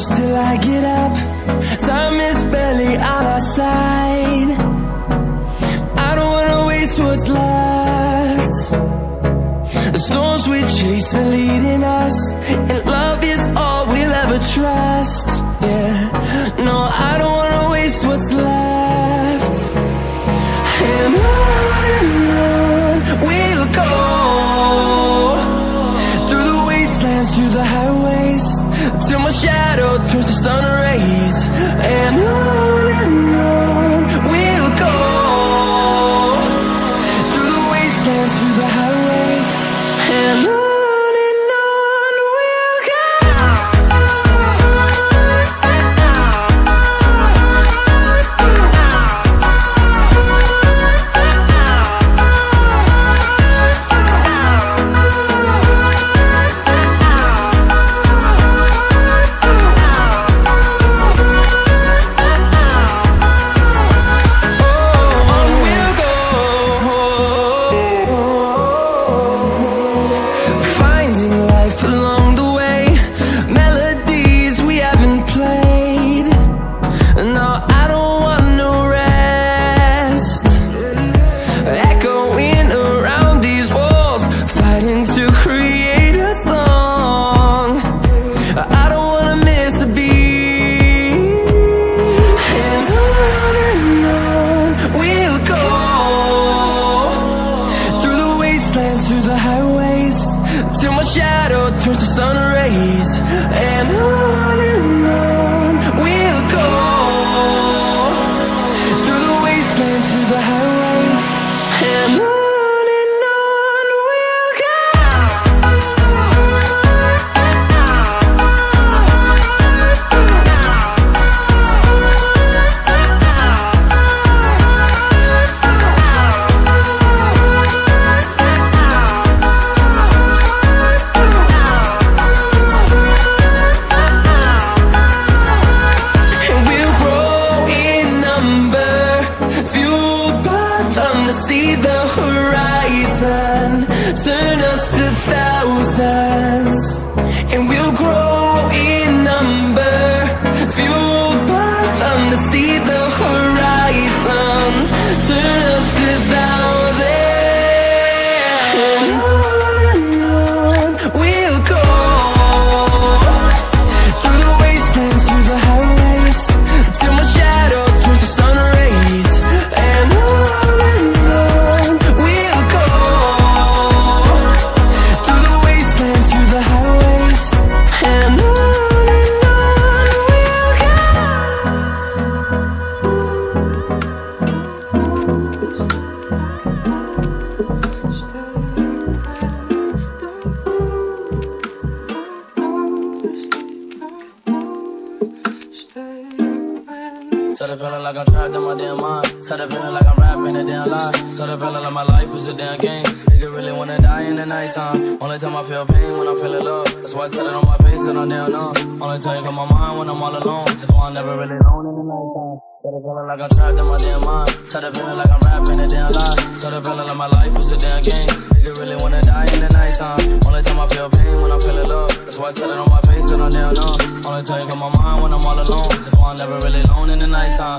close till I get up. Time is barely on our side. I don't wanna waste what's left. The storms we chase are leading us, and love is all we'll ever trust. Yeah, no, I don't wanna waste what's left. And on we'll go, through the wastelands, through the highways, till my shadow turns to sun rays. And on we'll go, through the wastelands, through the highways, and on we'll go. Through the highways, till my shadow turns to sun rays. And on we'll go, through the wastelands, through the highways, and on we'll go. See the horizon, turn us to thousands, and we'll grow in number, fueled by them to see the horizon, turn us to thousands. And on we'll go, through the wastelands, through the highways, till my shadow turns to sun rays. And tell the feeling like I'm trapped in my damn mind. Tell the feeling like I'm rapping a damn lie. Tell the feeling like my life is a damn game. Nigga really wanna die in the nighttime. Only time I feel pain when I'm feeling love. That's why I said it on my face and I'm damn numb. Only time you come my mind when I'm all alone. That's why I'm never really alone in the nighttime. Tell the feeling like I'm trapped in my damn mind. Tell the feeling like I'm rapping a damn lie. Tell the feeling like my life is a damn game. Nigga really wanna die in the nighttime. Only time I feel pain when I'm feeling love. That's why I said it on my face and I'm damn numb. Only time you come my mind when I'm all alone. That's why I'm never really alone in the nighttime.